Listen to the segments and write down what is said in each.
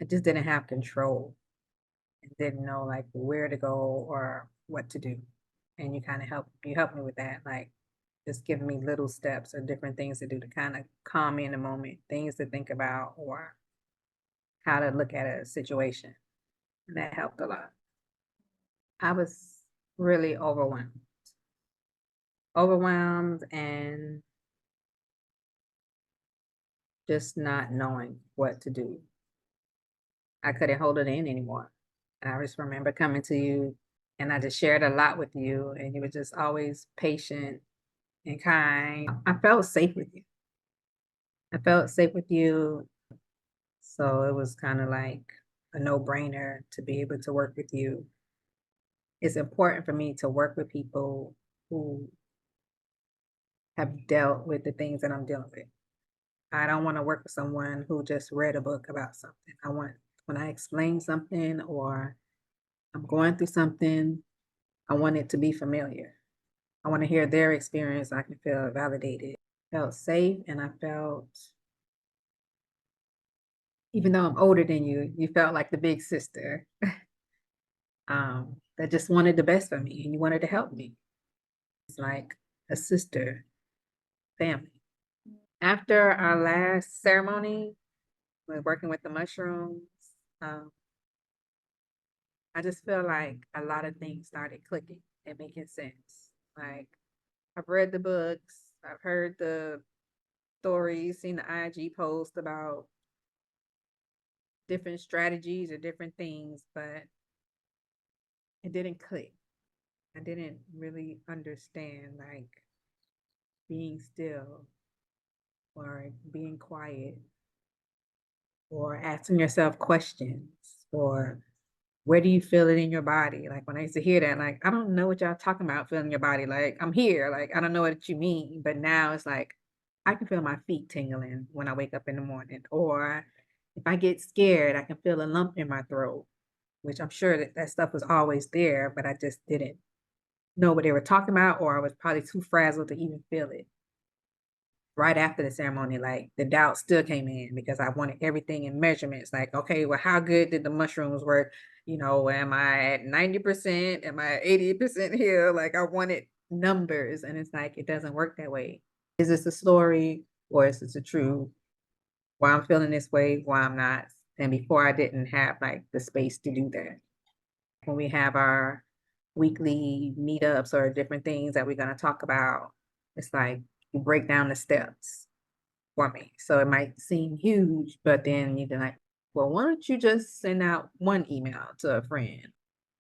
I just didn't have control and didn't know like where to go or what to do. And you helped me with that, like just giving me little steps or different things to do to kind of calm me in the moment, things to think about or how to look at a situation. And that helped a lot. I was really overwhelmed and just not knowing what to do. I couldn't hold it in anymore. And I just remember coming to you and I just shared a lot with you and you were just always patient and kind. I felt safe with you. I felt safe with you. So it was kind of like a no-brainer to be able to work with you. It's important for me to work with people who have dealt with the things that I'm dealing with. I don't want to work with someone who just read a book about something. I want when I explain something or I'm going through something, I want it to be familiar. I want to hear their experience. I can feel validated, felt safe, and I felt, even though I'm older than you felt like the big sister that just wanted the best for me and you wanted to help me. It's like a sister family. After our last ceremony, when working with the mushrooms, um, I just feel like a lot of things started clicking and making sense. Like I've read the books, I've heard the stories, seen the IG post about different strategies or different things, but it didn't click. I didn't really understand like being still or being quiet or asking yourself questions or where do you feel it in your body? Like when I used to hear that, like, I don't know what y'all talking about feeling your body. Like I'm here, like I don't know what you mean. But now it's like I can feel my feet tingling when I wake up in the morning. Or if I get scared, I can feel a lump in my throat, which I'm sure that that stuff was always there, but I just didn't know what they were talking about, or I was probably too frazzled to even feel it. Right after the ceremony, like the doubt still came in because I wanted everything in measurements. Like, okay, well, how good did the mushrooms work? You know, am I at 90%? Am I 80% here? Like, I wanted numbers, and it's like, it doesn't work that way. Is this a story or is this a truth? Why I'm feeling this way, why I'm not? And before I didn't have like the space to do that. When we have our weekly meetups or different things that we're going to talk about, it's like you break down the steps for me. So it might seem huge, but then you're like, well, why don't you just send out one email to a friend?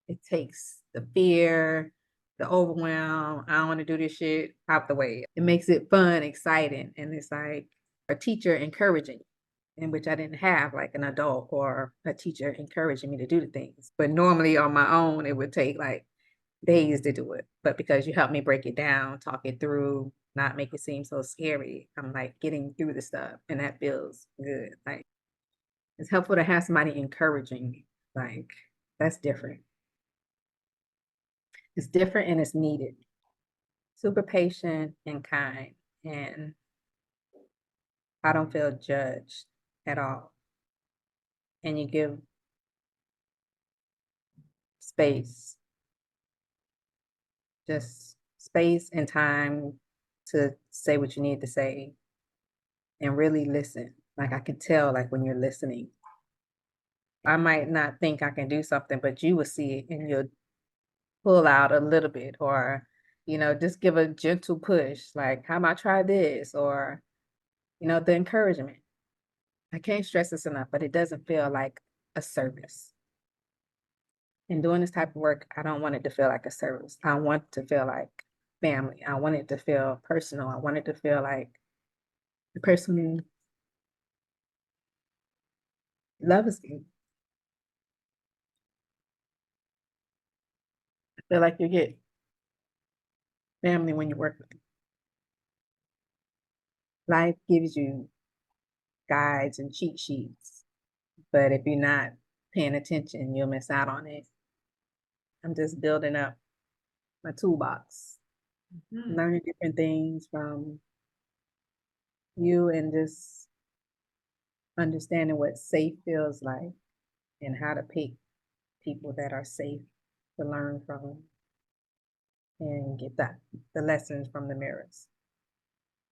It takes the fear, the overwhelm. I don't want to do this shit out the way. It makes it fun, exciting. And it's like a teacher encouraging, in which I didn't have like an adult or a teacher encouraging me to do the things. But normally on my own, it would take like days to do it. But because you helped me break it down, talk it through, not make it seem so scary, I'm like getting through the stuff and that feels good. Like it's helpful to have somebody encouraging me. Like that's different. It's different and it's needed. Super patient and kind. And I don't feel judged at all. And you give space, just space and time to say what you need to say and really listen. Like I can tell like when you're listening. I might not think I can do something, but you will see it and you'll pull out a little bit or, just give a gentle push. Like, how about try this? Or, the encouragement. I can't stress this enough, but it doesn't feel like a service. In doing this type of work, I don't want it to feel like a service. I want to feel like family. I want it to feel personal. I want it to feel like the person loves you. I feel like you get family when you work with them. Life gives you guides and cheat sheets, but if you're not paying attention, you'll miss out on it. I'm just building up my toolbox, learning different things from you and just understanding what safe feels like. and how to pick people that are safe to learn from and get the lessons from the mirrors.